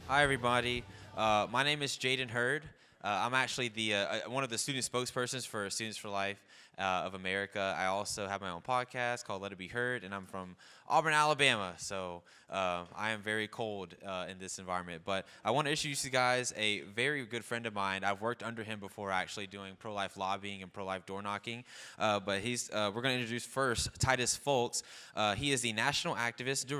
Hi, everybody. My name is Jaden Hurd. I'm actually the one of the student spokespersons for Students for Life of America. I also have my own podcast called Let It Be Heard, and I'm from Auburn, Alabama. So I am very cold in this environment. But I want to introduce you guys a very good friend of mine. I've worked under him before, actually doing pro-life lobbying and pro-life door knocking. But we're going to introduce first Titus Folks. He is the National Activist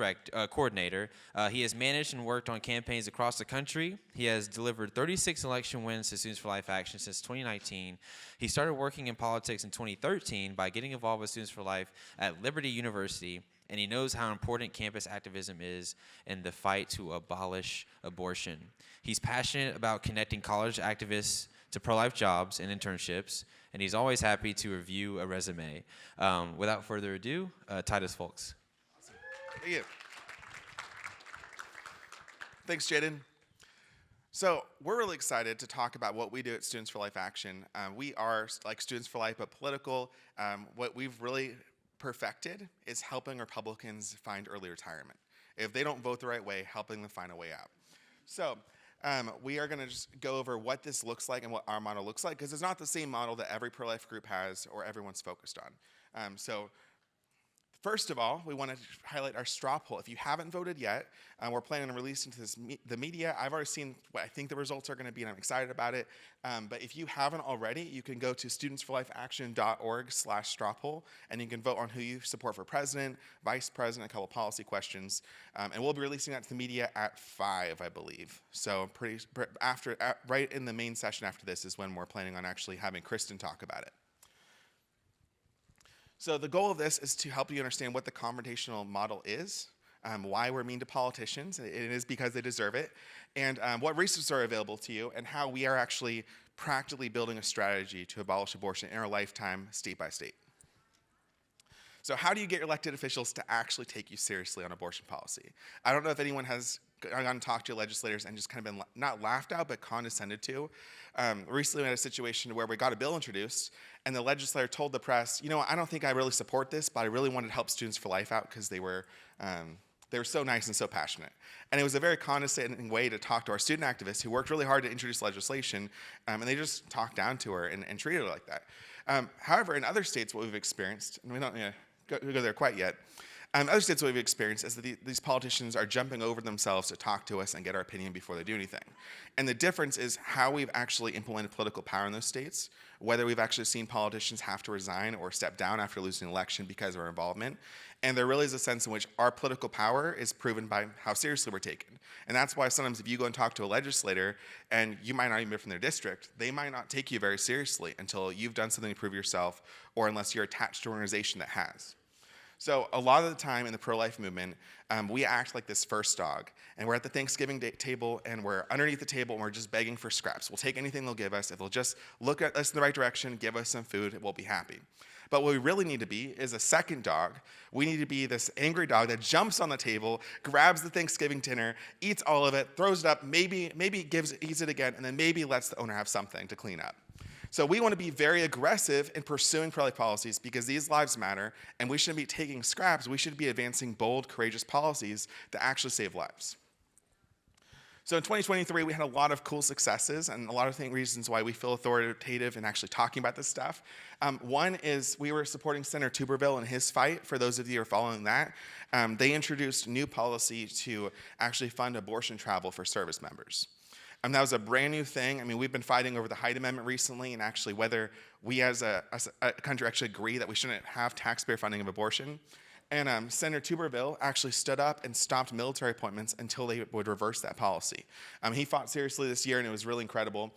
Coordinator. He has managed and worked on campaigns across the country. He has delivered 36 election wins to Students for Life Action since 2019. He started working in politics in 2013 by getting involved with Students for Life at Liberty University, and he knows how important campus activism is in the fight to abolish abortion. He's passionate about connecting college activists to pro-life jobs and internships, and he's always happy to review a resume. Without further ado, Titus Folks. Thank you. Thanks, Jaden. So we're really excited to talk about what we do at Students for Life Action. We are like Students for Life, but political. What we've really perfected is helping Republicans find early retirement. If they don't vote the right way, helping them find a way out. So we are going to just go over what this looks like and what our model looks like, because it's not the same model that every pro-life group has or everyone's focused on. First of all, we want to highlight our straw poll. If you haven't voted yet, we're planning on releasing to the media. I've already seen what I think the results are going to be, and I'm excited about it. But if you haven't already, you can go to studentsforlifeaction.org/straw poll, and you can vote on who you support for president, vice president, a couple policy questions. And we'll be releasing that to the media at 5, I believe. So right in the main session after this is when we're planning on actually having Kristen talk about it. So the goal of this is to help you understand what the confrontational model is, why we're mean to politicians, it is because they deserve it, and what resources are available to you, and how we are actually practically building a strategy to abolish abortion in our lifetime, state by state. So how do you get elected officials to actually take you seriously on abortion policy? I don't know if anyone has gone and talked to legislators and just kind of been not laughed at, but condescended to. Recently we had a situation where we got a bill introduced, and the legislator told the press, I don't think I really support this, but I really wanted to help Students for Life out because they were so nice and so passionate. And it was a very condescending way to talk to our student activists who worked really hard to introduce legislation, and they just talked down to her and treated her like that. However, in other states, what we've experienced, and we don't go there quite yet, other states what we've experienced is that these politicians are jumping over themselves to talk to us and get our opinion before they do anything. And the difference is how we've actually implemented political power in those states, whether we've actually seen politicians have to resign or step down after losing an election because of our involvement. And there really is a sense in which our political power is proven by how seriously we're taken. And that's why sometimes if you go and talk to a legislator, and you might not even be from their district, they might not take you very seriously until you've done something to prove yourself, or unless you're attached to an organization that has. So a lot of the time in the pro-life movement, we act like this first dog, and we're at the Thanksgiving table, and we're underneath the table, and we're just begging for scraps. We'll take anything they'll give us. If they'll just look at us in the right direction, give us some food, we'll be happy. But what we really need to be is a second dog. We need to be this angry dog that jumps on the table, grabs the Thanksgiving dinner, eats all of it, throws it up, maybe eats it again, and then maybe lets the owner have something to clean up. So we want to be very aggressive in pursuing pro-life policies because these lives matter, and we shouldn't be taking scraps. We should be advancing bold, courageous policies that actually save lives. So in 2023, we had a lot of cool successes and a lot of reasons why we feel authoritative in actually talking about this stuff. One is we were supporting Senator Tuberville in his fight. For those of you who are following that, they introduced new policy to actually fund abortion travel for service members. That was a brand new thing. We've been fighting over the Hyde Amendment recently, and actually whether we as a country actually agree that we shouldn't have taxpayer funding of abortion. And Senator Tuberville actually stood up and stopped military appointments until they would reverse that policy. He fought seriously this year, and it was really incredible.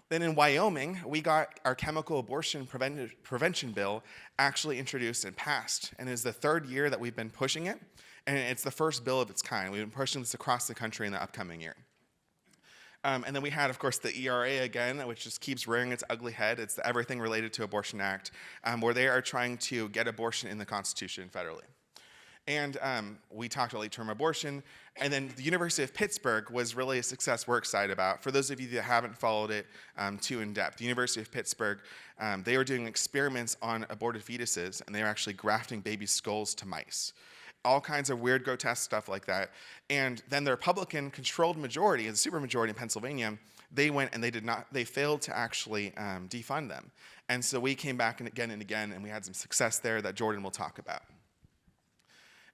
Then in Wyoming, we got our chemical abortion prevention bill actually introduced and passed. And it is the 3rd year that we've been pushing it, and it's the first bill of its kind. We've been pushing this across the country in the upcoming year. And then we had, of course, the ERA again, which just keeps rearing its ugly head. It's the Everything Related to Abortion Act, where they are trying to get abortion in the Constitution federally. And we talked about late-term abortion. And then the University of Pittsburgh was really a success we're excited about. For those of you that haven't followed it too in-depth, the University of Pittsburgh, they were doing experiments on aborted fetuses, and they were actually grafting baby skulls to mice. all kinds of weird, grotesque stuff like that. And then the Republican-controlled majority, the supermajority in Pennsylvania, they went and they failed to actually defund them. And so we came back and again, and we had some success there that Jordan will talk about.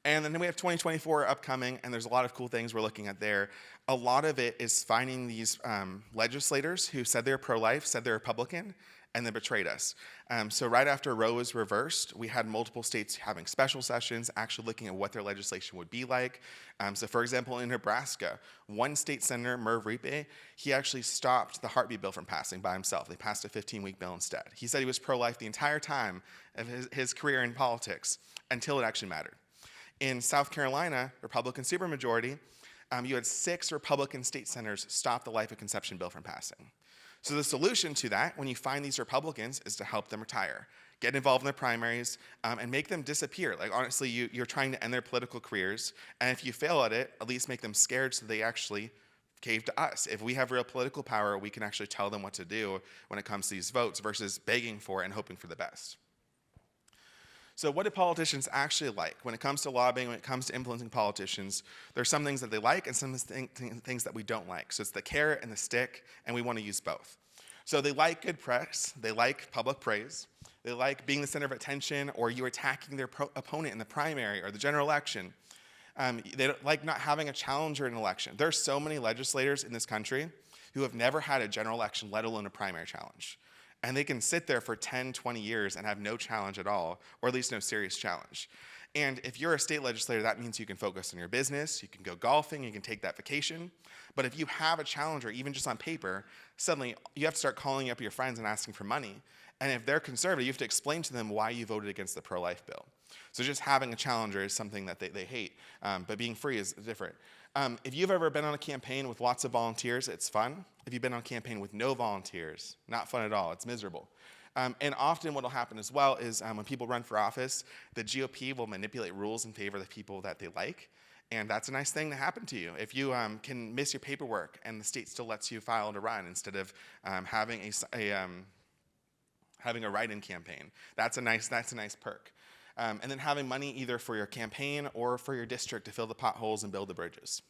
And then we have 2024 upcoming, and there's a lot of cool things we're looking at there. A lot of it is finding these legislators who said they're pro-life, said they're Republican, and then betrayed us. So right after Roe was reversed, we had multiple states having special sessions, actually looking at what their legislation would be like. So for example, in Nebraska, one state senator, Merv Ripe, he actually stopped the heartbeat bill from passing by himself. They passed a 15-week bill instead. He said he was pro-life the entire time of his career in politics until it actually mattered. In South Carolina, Republican supermajority, you had 6 Republican state senators stop the life of conception bill from passing. So the solution to that, when you find these Republicans, is to help them retire, get involved in their primaries, and make them disappear. Like, honestly, you're trying to end their political careers, and if you fail at it, at least make them scared so they actually cave to us. If we have real political power, we can actually tell them what to do when it comes to these votes versus begging for it and hoping for the best. So what do politicians actually like? When it comes to lobbying, when it comes to influencing politicians, there's some things that they like and some things that we don't like. So it's the carrot and the stick, and we want to use both. So they like good press, they like public praise, they like being the center of attention, or you attacking their opponent in the primary or the general election. They don't like not having a challenger in an election. There's so many legislators in this country who have never had a general election, let alone a primary challenge. And they can sit there for 10, 20 years and have no challenge at all, or at least no serious challenge. And if you're a state legislator, that means you can focus on your business, you can go golfing, you can take that vacation. But if you have a challenger, even just on paper, suddenly you have to start calling up your friends and asking for money. And if they're conservative, you have to explain to them why you voted against the pro-life bill. So just having a challenger is something that they hate, but being free is different. If you've ever been on a campaign with lots of volunteers, it's fun. If you've been on a campaign with no volunteers, not fun at all, it's miserable. And often what will happen as well is when people run for office, the GOP will manipulate rules in favor of the people that they like. And that's a nice thing to happen to you. If you can miss your paperwork and the state still lets you file to run instead of having a write-in campaign, that's a nice perk. And then having money either for your campaign or for your district to fill the potholes and build the bridges.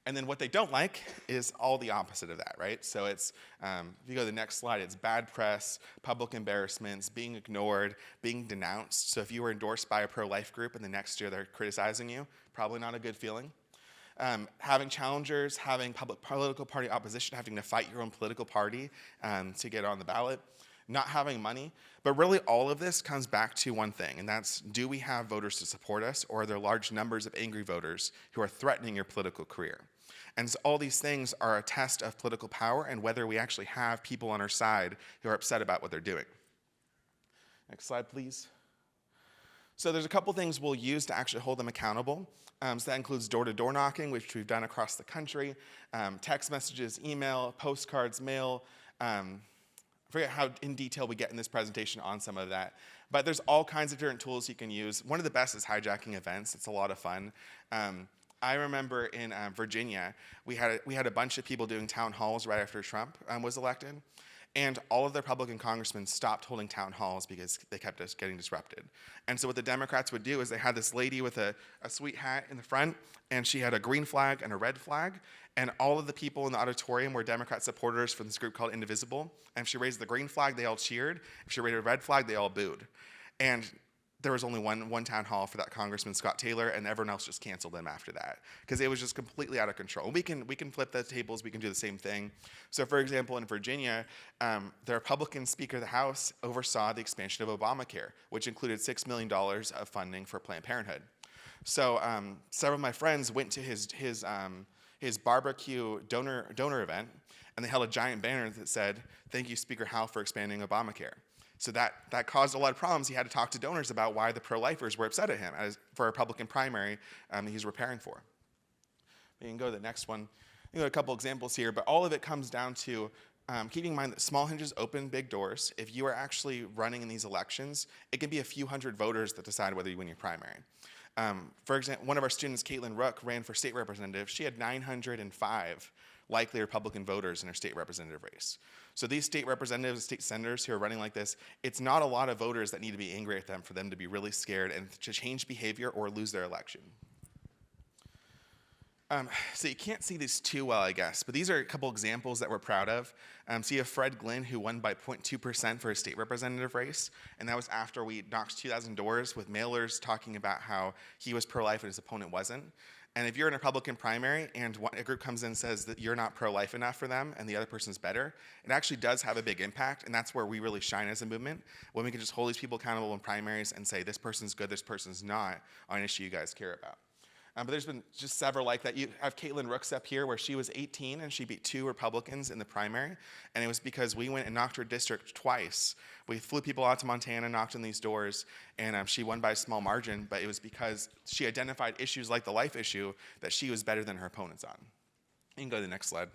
And then what they don't like is all the opposite of that, right? So it's, if you go to the next slide, it's bad press, public embarrassments, being ignored, being denounced. So if you were endorsed by a pro-life group and the next year they're criticizing you, probably not a good feeling. Having challengers, having public political party opposition, having to fight your own political party to get on the ballot, not having money. But really all of this comes back to one thing, and that's, do we have voters to support us, or are there large numbers of angry voters who are threatening your political career? And so all these things are a test of political power and whether we actually have people on our side who are upset about what they're doing. Next slide, please. So there's a couple things we'll use to actually hold them accountable. So that includes door-to-door knocking, which we've done across the country, text messages, email, postcards, mail. I forget how in detail we get in this presentation on some of that. But there's all kinds of different tools you can use. One of the best is hijacking events. It's a lot of fun. I remember in Virginia, we had a bunch of people doing town halls right after Trump was elected. And all of the Republican congressmen stopped holding town halls because they kept us getting disrupted. And so what the Democrats would do is they had this lady with a sweet hat in the front, and she had a green flag and a red flag. And all of the people in the auditorium were Democrat supporters from this group called Indivisible. And if she raised the green flag, they all cheered. If she raised a red flag, they all booed. And there was only one town hall for that Congressman, Scott Taylor, and everyone else just canceled them after that because it was just completely out of control. We can flip the tables. We can do the same thing. So, for example, in Virginia, the Republican Speaker of the House oversaw the expansion of Obamacare, which included $6 million of funding for Planned Parenthood. So, several of my friends went to his barbecue donor event, and they held a giant banner that said, "Thank you, Speaker Howe, for expanding Obamacare." So that caused a lot of problems. He had to talk to donors about why the pro-lifers were upset at him for a Republican primary he was preparing for. We can go to the next one. You know, a couple examples here, but all of it comes down to keeping in mind that small hinges open big doors. If you are actually running in these elections, it can be a few hundred voters that decide whether you win your primary. For example, one of our students, Caitlin Rook, ran for state representative. She had 905 likely Republican voters in our state representative race. So these state representatives, state senators who are running like this, it's not a lot of voters that need to be angry at them for them to be really scared and to change behavior or lose their election. So you can't see these too well, I guess, but these are a couple examples that we're proud of. So you have Fred Glynn, who won by 0.2% for his state representative race, and that was after we knocked 2,000 doors with mailers talking about how he was pro-life and his opponent wasn't. And if you're in a Republican primary and a group comes in and says that you're not pro-life enough for them and the other person's better, it actually does have a big impact, and that's where we really shine as a movement, when we can just hold these people accountable in primaries and say this person's good, this person's not on an issue you guys care about. But there's been just several like that. You have Caitlin Rooks up here where she was 18 and she beat 2 Republicans in the primary. And it was because we went and knocked her district twice. We flew people out to Montana, knocked on these doors, and she won by a small margin. But it was because she identified issues like the life issue that she was better than her opponents on. You can go to the next slide.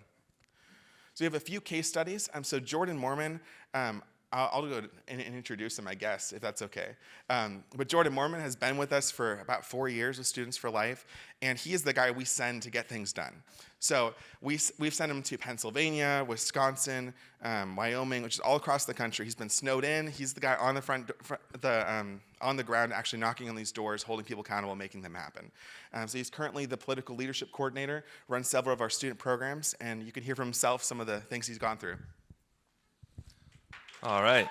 So we have a few case studies. So Jordan Mormon, I'll go and introduce him, I guess, if that's okay. But Jordan Mormon has been with us for about 4 years with Students for Life, and he is the guy we send to get things done. So we've sent him to Pennsylvania, Wisconsin, Wyoming, which is all across the country. He's been snowed in. He's the guy on on the ground actually knocking on these doors, holding people accountable, making them happen. So he's currently the political leadership coordinator, runs several of our student programs, and you can hear from himself some of the things he's gone through. All right.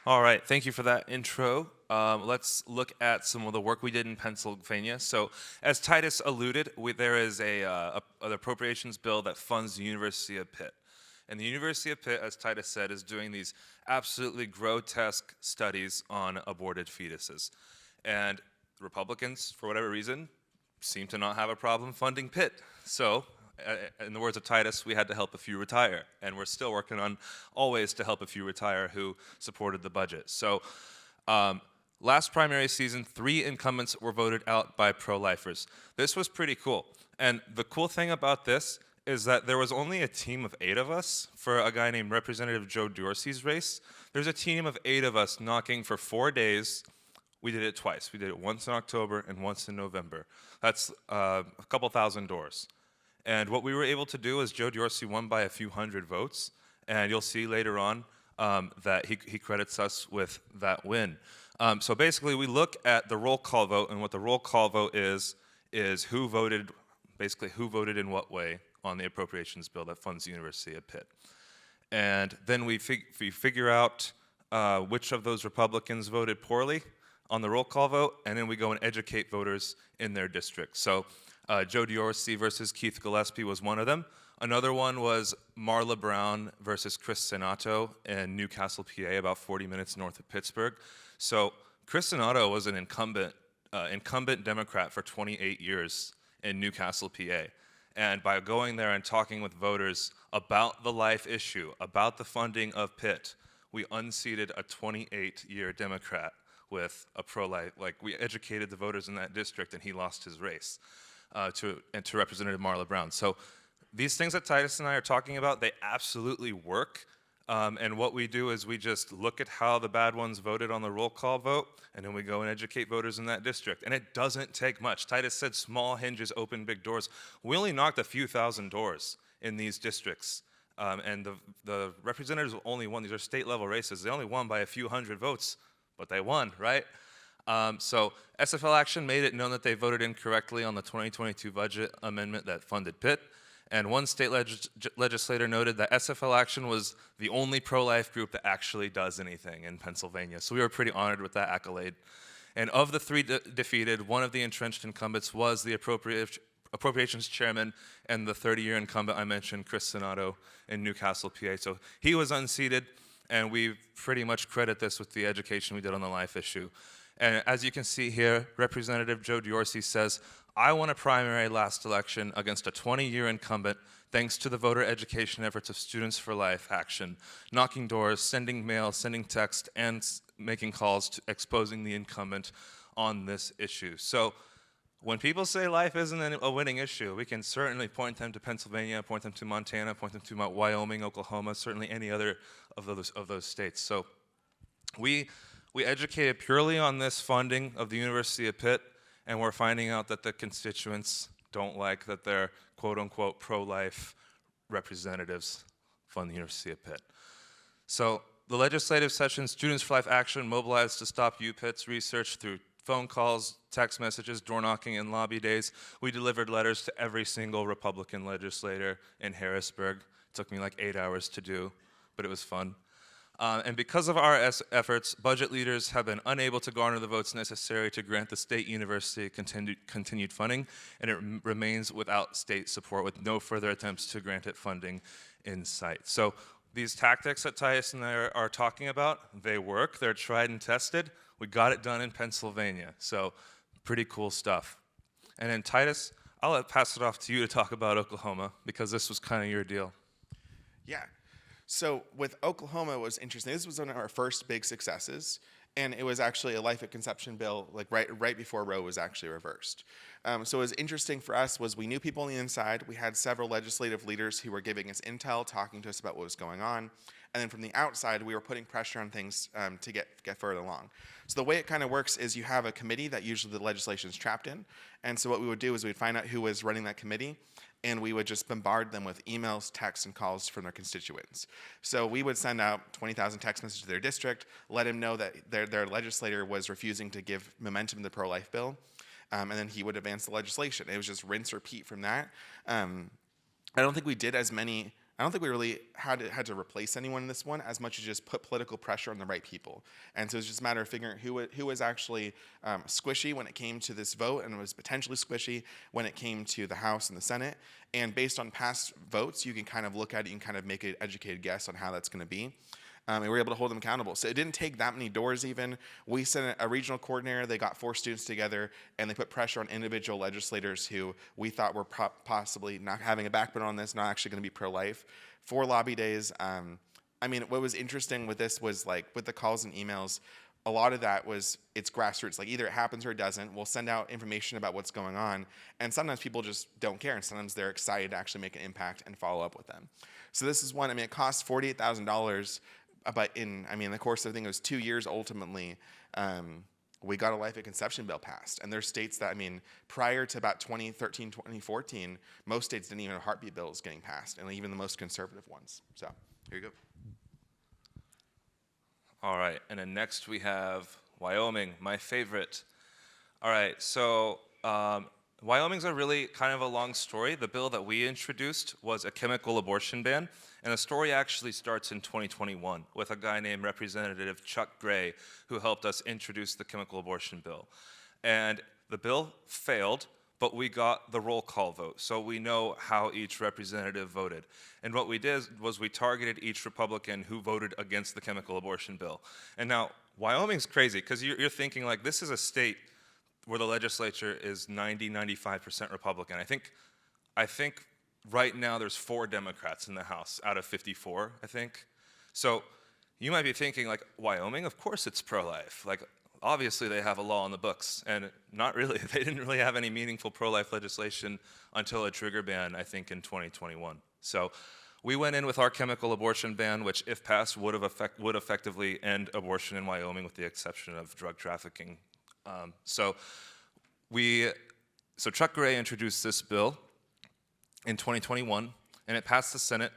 All right, thank you for that intro. Let's look at some of the work we did in Pennsylvania. So as Titus alluded, there is an appropriations bill that funds the University of Pitt. And the University of Pitt, as Titus said, is doing these absolutely grotesque studies on aborted fetuses. And Republicans, for whatever reason, seem to not have a problem funding Pitt. So in the words of Titus, we had to help a few retire, and we're still working on always to help a few retire who supported the budget. So last primary season, 3 incumbents were voted out by pro-lifers. This was pretty cool, and the cool thing about this is that there was only a team of 8 of us for a guy named Representative Joe Dorsey's race. There's a team of 8 of us knocking for 4 days. We did it twice. We did it once in October and once in November. That's a couple thousand doors. And what we were able to do is Joe Dorsey won by a few hundred votes, and you'll see later on that he credits us with that win. So basically, we look at the roll call vote, and what the roll call vote is who voted, basically who voted in what way on the appropriations bill that funds the University of Pitt. And then we figure out which of those Republicans voted poorly on the roll call vote, and then we go and educate voters in their district. So Joe Dorsey versus Keith Gillespie was one of them. Another one was Marla Brown versus Chris Sinato in Newcastle, PA, about 40 minutes north of Pittsburgh. So Chris Sinato was an incumbent Democrat for 28 years in Newcastle, PA. And by going there and talking with voters about the life issue, about the funding of Pitt, we unseated a 28-year Democrat with a pro-life. Like, we educated the voters in that district, and he lost his race. To Representative Marla Brown. So these things that Titus and I are talking about, they absolutely work. And what we do is we just look at how the bad ones voted on the roll call vote, and then we go and educate voters in that district. And it doesn't take much. Titus said small hinges open big doors. We only knocked a few thousand doors in these districts. And the representatives only won. These are state-level races. They only won by a few hundred votes, but they won, right? So SFL Action made it known that they voted incorrectly on the 2022 budget amendment that funded Pitt. And one state legislator noted that SFL Action was the only pro-life group that actually does anything in Pennsylvania. So we were pretty honored with that accolade. And of the 3 defeated, one of the entrenched incumbents was the appropriations chairman and the 30-year incumbent I mentioned, Chris Sinato in Newcastle, PA. So he was unseated, and we pretty much credit this with the education we did on the life issue. And as you can see here, Representative Joe Dorsey says, I won a primary last election against a 20-year incumbent thanks to the voter education efforts of Students for Life Action, knocking doors, sending mail, sending text, and making calls to exposing the incumbent on this issue. So when people say life isn't a winning issue, we can certainly point them to Pennsylvania, point them to Montana, point them to Wyoming, Oklahoma, certainly any other of those states. So we educated purely on this funding of the University of Pitt, and we're finding out that the constituents don't like that their quote-unquote pro-life representatives fund the University of Pitt. So the legislative session, Students for Life Action, mobilized to stop UPitt's research through phone calls, text messages, door knocking, and lobby days. We delivered letters to every single Republican legislator in Harrisburg. It took me like 8 hours to do, but it was fun. And because of our efforts, budget leaders have been unable to garner the votes necessary to grant the state university continued funding, and it remains without state support, with no further attempts to grant it funding in sight. So these tactics that Titus and I are talking about, they work, they're tried and tested. We got it done in Pennsylvania, so pretty cool stuff. And then Titus, I'll pass it off to you to talk about Oklahoma, because this was kind of your deal. Yeah. So with Oklahoma, it was interesting. This was one of our first big successes, and it was actually a life at conception bill, like right before Roe was actually reversed. So what was interesting for us was we knew people on the inside. We had several legislative leaders who were giving us intel, talking to us about what was going on. And then from the outside, we were putting pressure on things to get further along. So the way it kind of works is you have a committee that usually the legislation is trapped in. And so what we would do is we'd find out who was running that committee, and we would just bombard them with emails, texts, and calls from their constituents. So we would send out 20,000 text messages to their district, let them know that their legislator was refusing to give momentum to the pro-life bill, and then he would advance the legislation. It was just rinse, repeat from that. I don't think we did as many. I don't think we really had to replace anyone in this one as much as just put political pressure on the right people. And so it's just a matter of figuring who was actually squishy when it came to this vote, and was potentially squishy when it came to the House and the Senate. And based on past votes, you can kind of look at it, you can kind of make an educated guess on how that's going to be. And we were able to hold them accountable. So it didn't take that many doors even. We sent a regional coordinator, they got 4 students together, and they put pressure on individual legislators who we thought were possibly not having a backbone on this, not actually going to be pro-life. 4 lobby days. I mean, what was interesting with this was, like, with the calls and emails, a lot of that was, it's grassroots. Like, either it happens or it doesn't. We'll send out information about what's going on, and sometimes people just don't care, and sometimes they're excited to actually make an impact and follow up with them. So this is one, I mean, it costs $48,000, but in the course of, I think it was 2 years ultimately, we got a life at conception bill passed. And there's states that, prior to about 2013, 2014, most states didn't even have heartbeat bills getting passed, and even the most conservative ones. So here you go. All right, and then next we have Wyoming, my favorite. All right, so Wyoming's a really kind of a long story. The bill that we introduced was a chemical abortion ban, and the story actually starts in 2021 with a guy named Representative Chuck Gray, who helped us introduce the chemical abortion bill. And the bill failed, but we got the roll call vote, so we know how each representative voted. And what we did was we targeted each Republican who voted against the chemical abortion bill. And now, Wyoming's crazy, because you're thinking, like, this is a state where the legislature is 95% Republican. I think right now there's 4 Democrats in the House out of 54, I think. So you might be thinking, like, Wyoming, of course it's pro-life. Like, obviously they have a law on the books, and not really. They didn't really have any meaningful pro-life legislation until a trigger ban, I think, in 2021. So we went in with our chemical abortion ban, which, if passed, would effectively end abortion in Wyoming, with the exception of drug trafficking. So Chuck Gray introduced this bill in 2021, and it passed the Senate,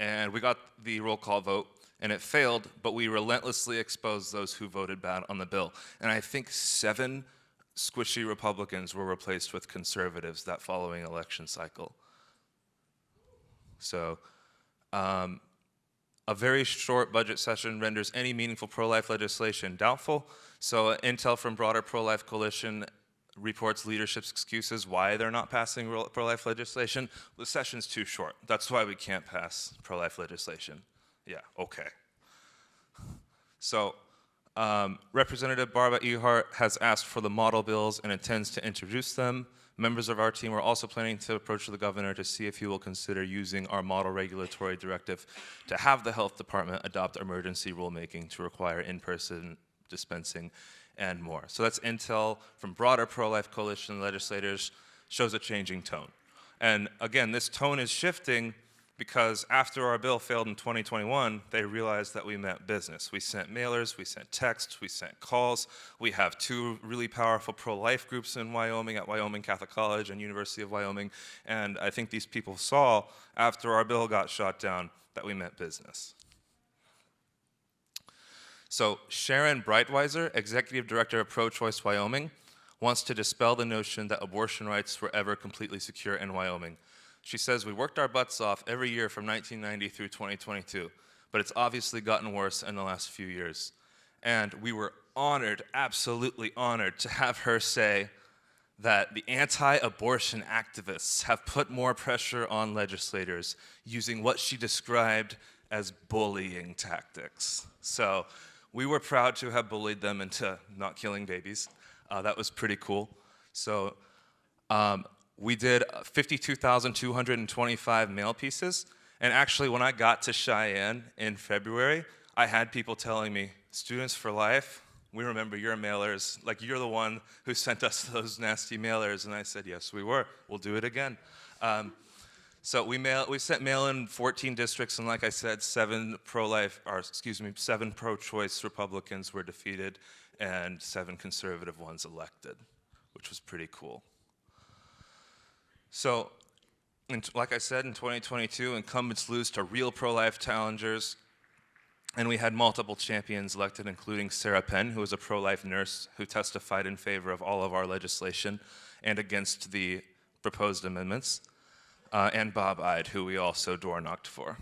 and we got the roll call vote, and it failed, but we relentlessly exposed those who voted bad on the bill. And I think 7 squishy Republicans were replaced with conservatives that following election cycle. So a very short budget session renders any meaningful pro-life legislation doubtful. So intel from broader pro-life coalition reports leadership's excuses why they're not passing pro-life legislation. The session's too short. That's why we can't pass pro-life legislation. Yeah, okay. So Representative Barbara Ehart has asked for the model bills and intends to introduce them. Members of our team are also planning to approach the governor to see if he will consider using our model regulatory directive to have the health department adopt emergency rulemaking to require in-person dispensing and more. So that's intel from broader pro-life coalition legislators, shows a changing tone. And again, this tone is shifting because after our bill failed in 2021, they realized that we meant business. We sent mailers, we sent texts, we sent calls. We have two really powerful pro-life groups in Wyoming, at Wyoming Catholic College and University of Wyoming, and I think these people saw, after our bill got shot down, that we meant business. So Sharon Breitweiser, Executive Director of Pro-Choice Wyoming, wants to dispel the notion that abortion rights were ever completely secure in Wyoming. She says, we worked our butts off every year from 1990 through 2022, but it's obviously gotten worse in the last few years. And we were honored, absolutely honored, to have her say that the anti-abortion activists have put more pressure on legislators using what she described as bullying tactics. So we were proud to have bullied them into not killing babies. That was pretty cool. So we did 52,225 mail pieces. And actually, when I got to Cheyenne in February, I had people telling me, Students for Life, we remember your mailers. Like, you're the one who sent us those nasty mailers. And I said, yes, we were. We'll do it again. So we sent mail in 14 districts, and like I said, 7 pro-choice Republicans were defeated, and 7 conservative ones elected, which was pretty cool. So, like I said, in 2022, incumbents lose to real pro-life challengers, and we had multiple champions elected, including Sarah Penn, who was a pro-life nurse who testified in favor of all of our legislation and against the proposed amendments, and Bob Ide, who we also door-knocked for.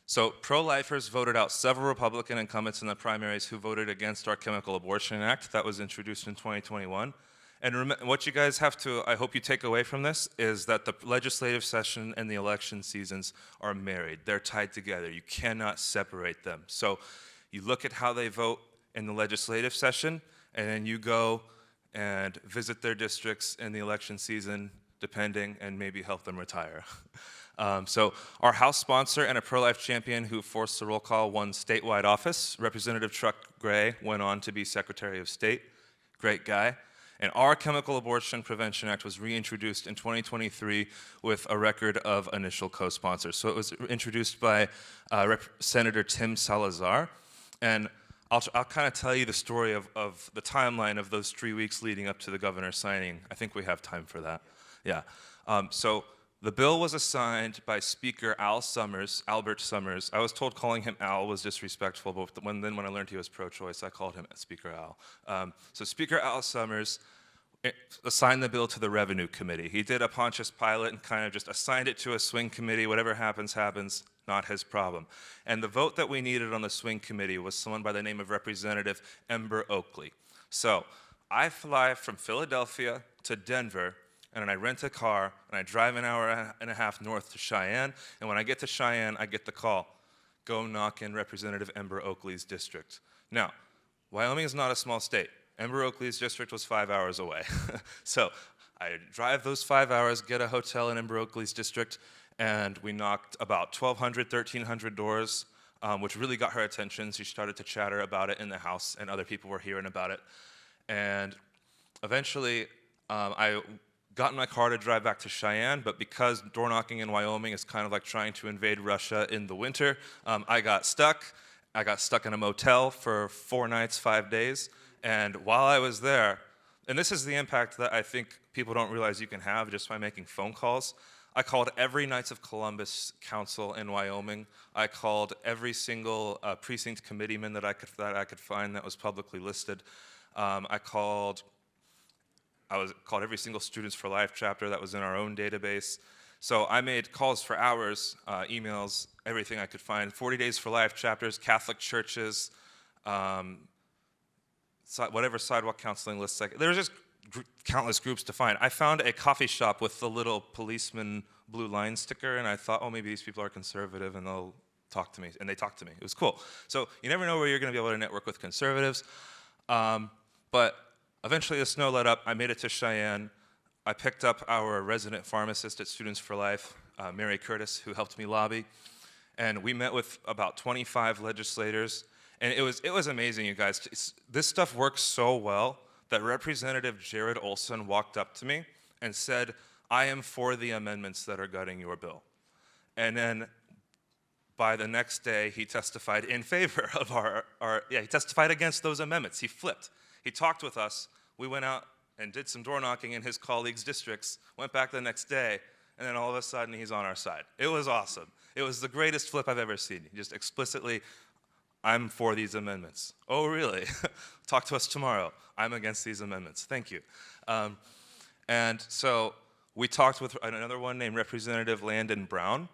So pro-lifers voted out several Republican incumbents in the primaries who voted against our Chemical Abortion Act that was introduced in 2021. And what you guys have to, I hope you take away from this, is that the legislative session and the election seasons are married. They're tied together. You cannot separate them. So you look at how they vote in the legislative session, and then you go and visit their districts in the election season, depending, and maybe help them retire. So our House sponsor and a pro-life champion who forced the roll call won statewide office. Representative Chuck Gray went on to be Secretary of State. Great guy. And our Chemical Abortion Prevention Act was reintroduced in 2023 with a record of initial co-sponsors. So it was introduced by Senator Tim Salazar. And I'll kind of tell you the story of the timeline of those 3 weeks leading up to the governor signing. I think we have time for that. Yeah. So the bill was assigned by Speaker Albert Summers. I was told calling him Al was disrespectful, but when I learned he was pro-choice, I called him Speaker Al. So Speaker Al Summers assigned the bill to the Revenue Committee. He did a Pontius Pilate and kind of just assigned it to a swing committee. Whatever happens, happens. Not his problem. And the vote that we needed on the swing committee was someone by the name of Representative Ember Oakley. So I fly from Philadelphia to Denver, and then I rent a car, and I drive an hour and a half north to Cheyenne, and when I get to Cheyenne, I get the call, go knock in Representative Ember Oakley's district. Now, Wyoming is not a small state. Ember Oakley's district was 5 hours away. So I drive those 5 hours, get a hotel in Ember Oakley's district, and we knocked about 1,200, 1,300 doors, which really got her attention. She started to chatter about it in the house, and other people were hearing about it. And eventually, I got in my car to drive back to Cheyenne, but because door knocking in Wyoming is kind of like trying to invade Russia in the winter, I got stuck. I got stuck in a motel for 4 nights, 5 days, and while I was there, and this is the impact that I think people don't realize you can have just by making phone calls, I called every Knights of Columbus council in Wyoming. I called every single precinct committeeman that I could find that was publicly listed. I called every single Students for Life chapter that was in our own database. So I made calls for hours, emails, everything I could find. 40 Days for Life chapters, Catholic churches, whatever sidewalk counseling lists. There were just countless groups to find. I found a coffee shop with the little policeman blue line sticker, and I thought, oh, maybe these people are conservative and they'll talk to me. And they talked to me. It was cool. So you never know where you're going to be able to network with conservatives. But eventually the snow let up. I made it to Cheyenne. I picked up our resident pharmacist at Students for Life, Mary Curtis, who helped me lobby. And we met with about 25 legislators. And it was amazing, you guys. This stuff works so well that Representative Jared Olson walked up to me and said, I am for the amendments that are gutting your bill. And then by the next day, he testified in favor of he testified against those amendments. He flipped. He talked with us. We went out and did some door knocking in his colleagues' districts, went back the next day, and then all of a sudden he's on our side. It was awesome. It was the greatest flip I've ever seen. He just explicitly, I'm for these amendments. Oh, really? Talk to us tomorrow. I'm against these amendments. Thank you. And so we talked with another one named Representative Landon Brown,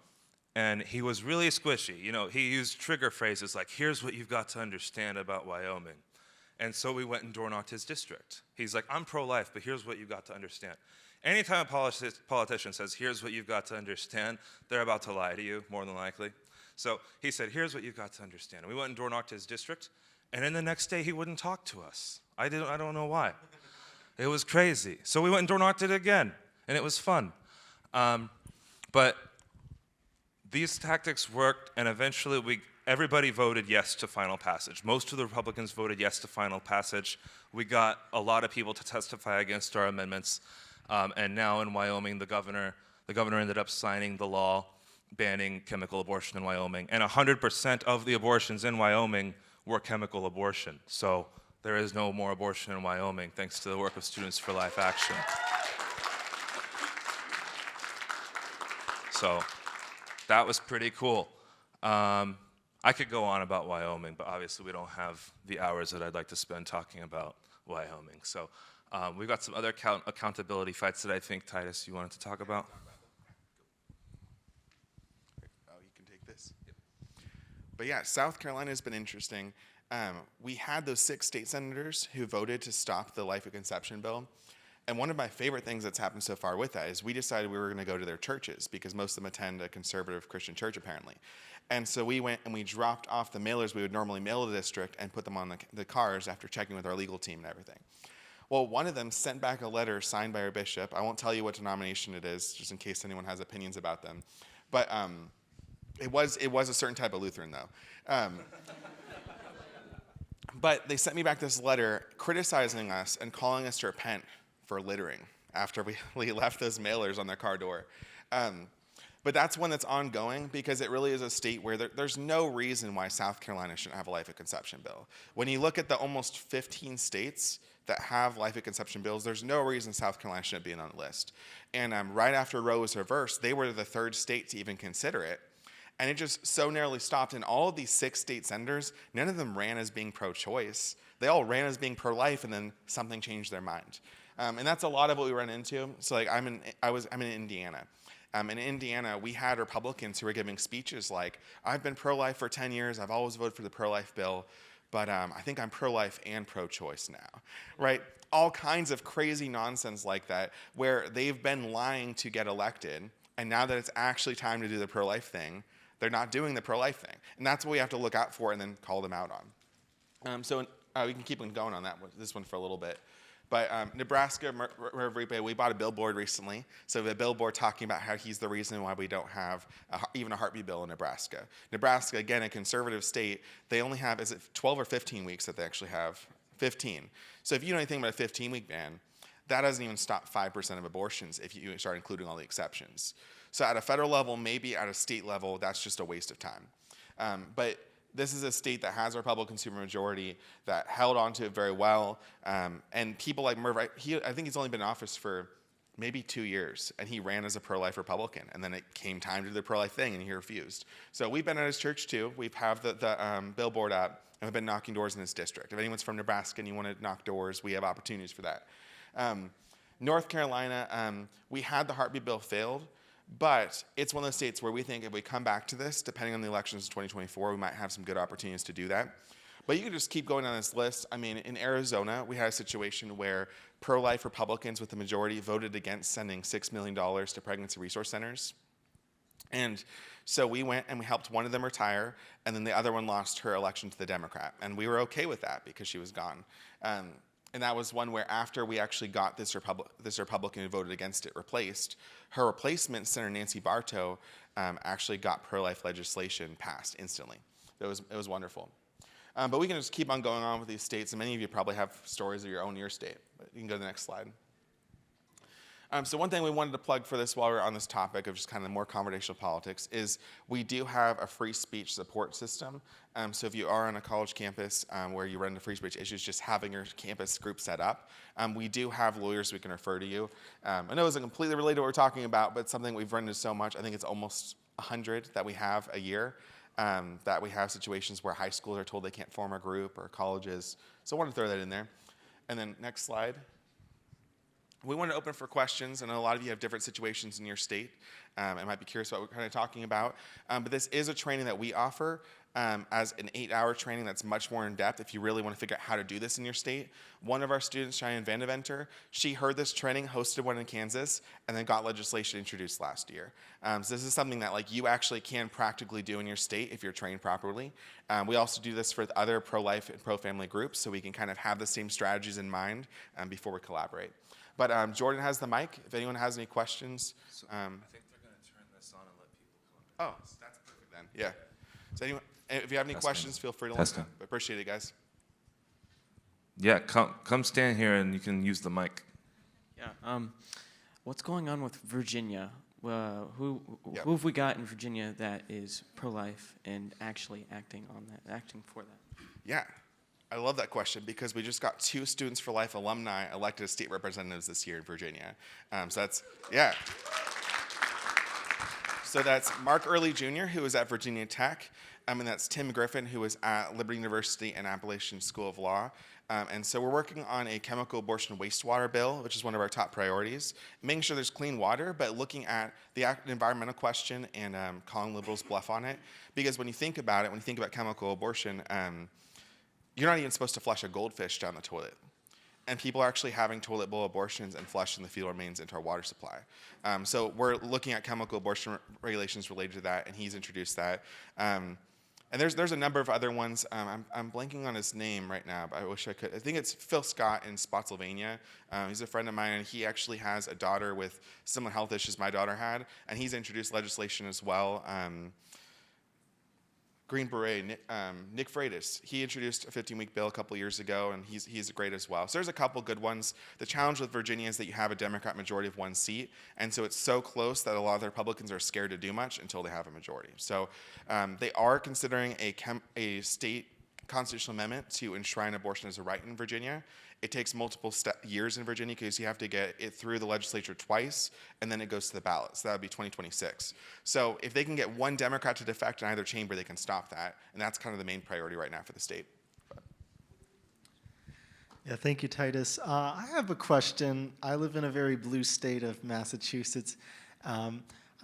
and he was really squishy. You know, he used trigger phrases like, here's what you've got to understand about Wyoming. And so we went and door knocked his district. He's like, I'm pro-life, but here's what you've got to understand. Anytime a politician says, here's what you've got to understand, they're about to lie to you, more than likely. So he said, here's what you've got to understand. And we went and door knocked his district, and then the next day he wouldn't talk to us. I don't know why. It was crazy. So we went and door knocked it again, and it was fun. But these tactics worked, and eventually everybody voted yes to final passage. Most of the Republicans voted yes to final passage. We got a lot of people to testify against our amendments, and now in Wyoming, the governor ended up signing the law banning chemical abortion in Wyoming, and 100% of the abortions in Wyoming were chemical abortion. So there is no more abortion in Wyoming, thanks to the work of Students for Life Action. So that was pretty cool. I could go on about Wyoming, but obviously we don't have the hours that I'd like to spend talking about Wyoming. So we've got some other accountability fights that I think, Titus, you wanted to talk about? Oh, you can take this. Yep. But yeah, South Carolina has been interesting. We had those 6 state senators who voted to stop the life of conception bill. And one of my favorite things that's happened so far with that is we decided we were going to go to their churches because most of them attend a conservative Christian church, apparently. And so we went and we dropped off the mailers we would normally mail to the district and put them on the cars after checking with our legal team and everything. Well, one of them sent back a letter signed by our bishop. I won't tell you what denomination it is, just in case anyone has opinions about them. But it was a certain type of Lutheran, though. But they sent me back this letter criticizing us and calling us to repent for littering after we left those mailers on their car door. But that's one that's ongoing because it really is a state where there's no reason why South Carolina shouldn't have a life of conception bill. When you look at the almost 15 states that have life of conception bills, there's no reason South Carolina shouldn't be on the list. And right after Roe was reversed, they were the 3rd state to even consider it. And it just so narrowly stopped. And all of these 6 state senators, none of them ran as being pro-choice. They all ran as being pro-life, and then something changed their mind. And that's a lot of what we run into. So like I'm in Indiana. In Indiana, we had Republicans who were giving speeches like, I've been pro-life for 10 years. I've always voted for the pro-life bill. But I think I'm pro-life and pro-choice now, right? All kinds of crazy nonsense like that where they've been lying to get elected. And now that it's actually time to do the pro-life thing, they're not doing the pro-life thing. And that's what we have to look out for and then call them out on. We can keep on going on this one for a little bit. But Nebraska, we bought a billboard recently. So the billboard talking about how he's the reason why we don't have even a heartbeat bill in Nebraska. Nebraska, again, a conservative state, they only have, is it 12 or 15 weeks that they actually have? 15. So if you know anything about a 15-week ban, that doesn't even stop 5% of abortions if you start including all the exceptions. So at a federal level, maybe at a state level, that's just a waste of time. But this is a state that has a Republican supermajority that held on to it very well. And people like Merv, I think he's only been in office for maybe 2 years, and he ran as a pro-life Republican. And then it came time to do the pro-life thing, and he refused. So we've been at his church, too. We've have the billboard up, and we've been knocking doors in his district. If anyone's from Nebraska and you want to knock doors, we have opportunities for that. North Carolina, we had the heartbeat bill failed, but it's one of those states where we think if we come back to this, depending on the elections in 2024, we might have some good opportunities to do that. But you can just keep going on this list. I mean, in Arizona, we had a situation where pro-life Republicans with the majority voted against sending $6 million to pregnancy resource centers. And so we went and we helped one of them retire, and then the other one lost her election to the Democrat. And we were okay with that because she was gone. And that was one where after we actually got this Republican who voted against it replaced, her replacement, Senator Nancy Bartow, actually got pro-life legislation passed instantly. It was wonderful. But we can just keep on going on with these states, and many of you probably have stories of your own in your state. But you can go to the next slide. So one thing we wanted to plug for this while we're on this topic of just kind of more confrontational politics is we do have a free speech support system. So if you are on a college campus where you run into free speech issues, just having your campus group set up, we do have lawyers we can refer to you. I know it isn't completely related to what we're talking about, but it's something we've run into so much. I think it's almost 100 that we have a year, that we have situations where high schools are told they can't form a group or colleges. So I wanted to throw that in there. And then next slide. We want to open for questions. I know a lot of you have different situations in your state. I might be curious what we're kind of talking about. But this is a training that we offer as an 8-hour training that's much more in depth if you really want to figure out how to do this in your state. One of our students, Cheyenne Vandeventer, she heard this training, hosted one in Kansas, and then got legislation introduced last year. So this is something that like you actually can practically do in your state if you're trained properly. We also do this for other pro-life and pro-family groups, so we can kind of have the same strategies in mind before we collaborate. But Jordan has the mic. If anyone has any questions. I think they're going to turn this on and let people come in. Oh, that's perfect then. Yeah. So anyone, if you have any questions, feel free to let me know. I appreciate it, guys. Yeah, come stand here and you can use the mic. Yeah. What's going on with Virginia? Who have we got in Virginia that is pro-life and actually acting on that, acting for that? Yeah. I love that question because we just got 2 Students for Life alumni elected as state representatives this year in Virginia. So that's, yeah. So that's Mark Early Jr., who was at Virginia Tech, and that's Tim Griffin, who was at Liberty University and Appalachian School of Law. And so we're working on a chemical abortion wastewater bill, which is one of our top priorities, making sure there's clean water, but looking at the environmental question and calling liberals bluff on it. Because when you think about it, when you think about chemical abortion, you're not even supposed to flush a goldfish down the toilet. And people are actually having toilet bowl abortions and flushing the fetal remains into our water supply. So we're looking at chemical abortion regulations related to that, and he's introduced that. And there's a number of other ones. I'm blanking on his name right now, but I wish I could. I think it's Phil Scott in Spotsylvania. He's a friend of mine, and he actually has a daughter with similar health issues my daughter had, and he's introduced legislation as well. Green Beret, Nick Freitas, he introduced a 15-week bill a couple years ago, and he's great as well. So there's a couple good ones. The challenge with Virginia is that you have a Democrat majority of 1 seat, and so it's so close that a lot of the Republicans are scared to do much until they have a majority. So they are considering a state constitutional amendment to enshrine abortion as a right in Virginia. It takes multiple years in Virginia because you have to get it through the legislature twice, and then it goes to the ballot. So that would be 2026. So if they can get 1 Democrat to defect in either chamber, they can stop that. And that's kind of the main priority right now for the state. Yeah, thank you, Titus. I have a question. I live in a very blue state of Massachusetts. I'm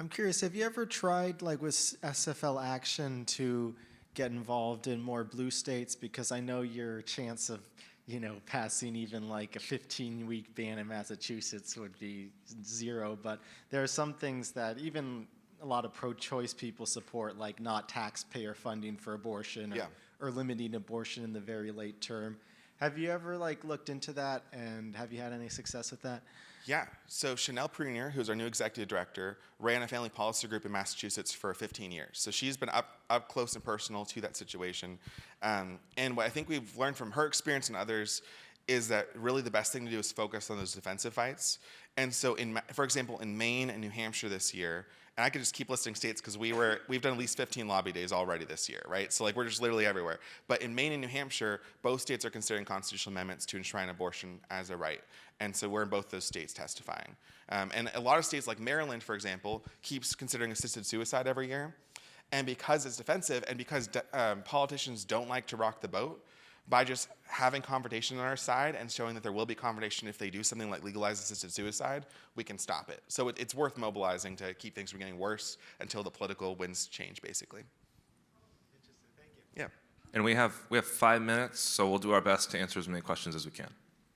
curious, have you ever tried, like with SFL Action, to get involved in more blue states? Because I know your chance of passing even like a 15-week ban in Massachusetts would be 0, but there are some things that even a lot of pro-choice people support, like not taxpayer funding for abortion or limiting abortion in the very late term. Have you ever looked into that, and have you had any success with that? Yeah, so Chanel Prunier, who's our new executive director, ran a family policy group in Massachusetts for 15 years. So she's been up close and personal to that situation. And what I think we've learned from her experience and others is that really the best thing to do is focus on those defensive fights. And so, for example, in Maine and New Hampshire this year, and I could just keep listing states because we've done at least 15 lobby days already this year, right? So we're just literally everywhere. But in Maine and New Hampshire, both states are considering constitutional amendments to enshrine abortion as a right. And so we're in both those states testifying. And a lot of states like Maryland, for example, keeps considering assisted suicide every year. And because it's defensive and because politicians don't like to rock the boat, by just having confrontation on our side and showing that there will be confrontation if they do something like legalize assisted suicide, we can stop it. So it's worth mobilizing to keep things from getting worse until the political winds change, basically. Interesting, thank you. Yeah. And we have 5 minutes, so we'll do our best to answer as many questions as we can.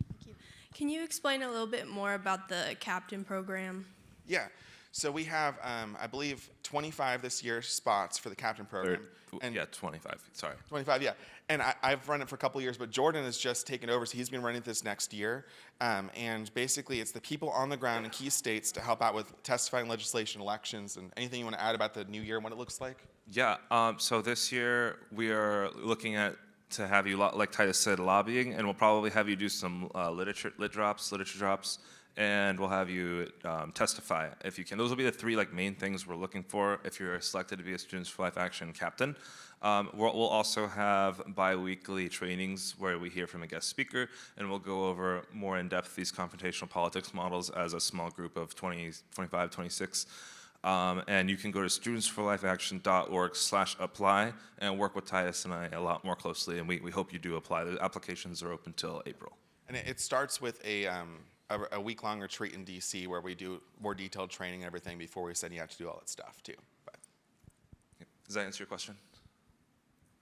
Thank you. Can you explain a little bit more about the captain program? Yeah. So we have, I believe, 25 this year spots for the captain program. And 25. Sorry. 25, yeah. And I've run it for a couple of years, but Jordan has just taken over, so he's been running this next year. And basically, it's the people on the ground in key states to help out with testifying legislation, elections, and anything you want to add about the new year and what it looks like? Yeah. So this year we are looking to have you, like Titus said, lobbying, and we'll probably have you do some literature drops, and we'll have you testify if you can. Those will be the three main things we're looking for if you're selected to be a Students for Life Action captain. We'll also have bi-weekly trainings where we hear from a guest speaker, and we'll go over more in depth these confrontational politics models as a small group of 20, 25, 26. And you can go to studentsforlifeaction.org/apply and work with Titus and I a lot more closely, and we hope you do apply. The applications are open till April. And it starts with a week-long retreat in DC where we do more detailed training and everything before we send you out to do all that stuff too. But Does that answer your question?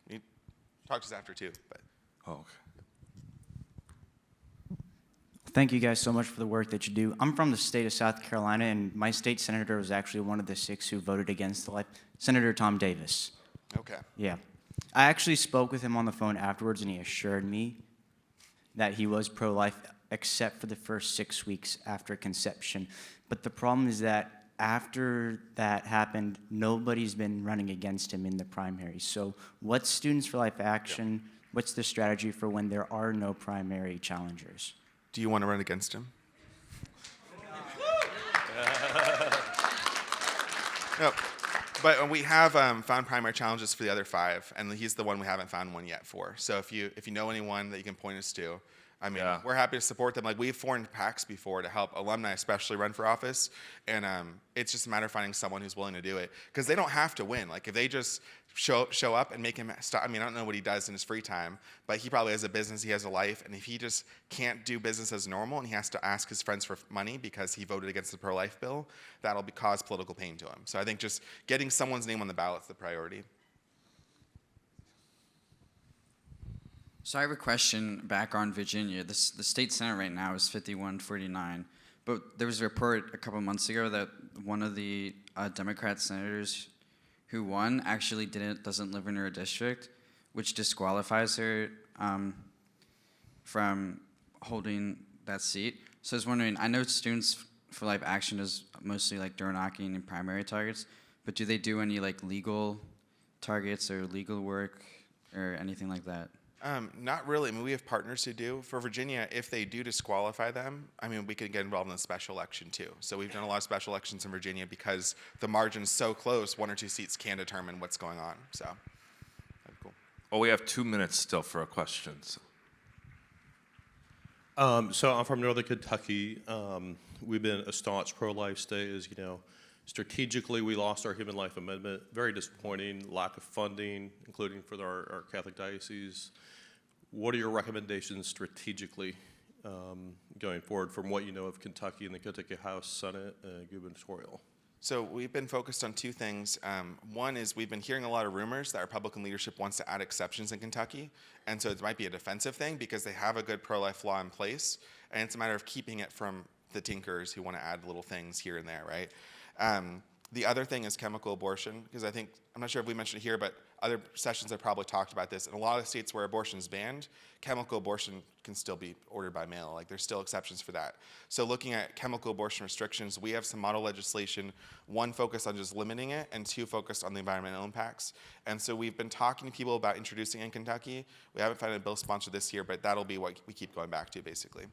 you talk to us after too. But Oh, okay. Thank you guys so much for the work that you do. I'm from the state of South Carolina, and my state senator was actually one of the 6 who voted against the life, Senator Tom Davis. okay. Yeah. I actually spoke with him on the phone afterwards, and he assured me that he was pro-life except for the first 6 weeks after conception. But the problem is that after that happened, nobody's been running against him in the primary. So what's Students for Life Action? What's the strategy for when there are no primary challengers? Do you want to run against him? No, but we have found primary challenges for the other 5, and he's the one we haven't found one yet for. So if you know anyone that you can point us to, I mean, Yeah. we're happy to support them. We've formed PACs before to help alumni especially run for office, and it's just a matter of finding someone who's willing to do it, because they don't have to win. If they just show up and make him stop. I mean, I don't know what he does in his free time, but he probably has a business, he has a life, and if he just can't do business as normal and he has to ask his friends for money because he voted against the pro-life bill, that'll cause political pain to him. So I think just getting someone's name on the ballot is the priority. So I have a question back on Virginia. The state senate right now is 51-49, but there was a report a couple months ago that one of the Democrat senators who won actually doesn't live in her district, which disqualifies her from holding that seat. So I was wondering, I know Students for Life Action is mostly door knocking and primary targets, but do they do any legal targets or legal work or anything like that? Not really. I mean, we have partners who do. For Virginia, if they do disqualify them, I mean, we can get involved in the special election too. So we've done a lot of special elections in Virginia because the margin's so close, 1 or 2 seats can determine what's going on. So, that'd be cool. Oh, we have 2 minutes still for questions. So I'm from Northern Kentucky. We've been a staunch pro-life state. As you know, strategically, we lost our Human Life Amendment. Very disappointing. Lack of funding, including for our Catholic diocese. What are your recommendations strategically going forward from what you know of Kentucky and the Kentucky House, Senate, and gubernatorial? So we've been focused on 2 things. One is we've been hearing a lot of rumors that Republican leadership wants to add exceptions in Kentucky. And so it might be a defensive thing because they have a good pro-life law in place. And it's a matter of keeping it from the tinkers who want to add little things here and there, right? The other thing is chemical abortion, because I think, I'm not sure if we mentioned it here, but other sessions have probably talked about this. In a lot of states where abortion is banned, chemical abortion can still be ordered by mail. There's still exceptions for that. So looking at chemical abortion restrictions, we have some model legislation, 1 focused on just limiting it, and 2 focused on the environmental impacts. And so we've been talking to people about introducing it in Kentucky. We haven't found a bill sponsor this year, but that'll be what we keep going back to, basically.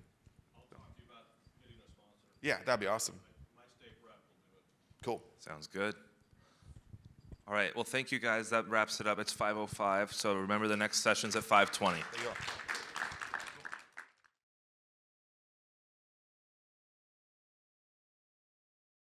Yeah, that'd be awesome. Cool. Sounds good. All right. Well, thank you guys. That wraps it up. It's 5:05. So remember the next session's at 5:20. There you go.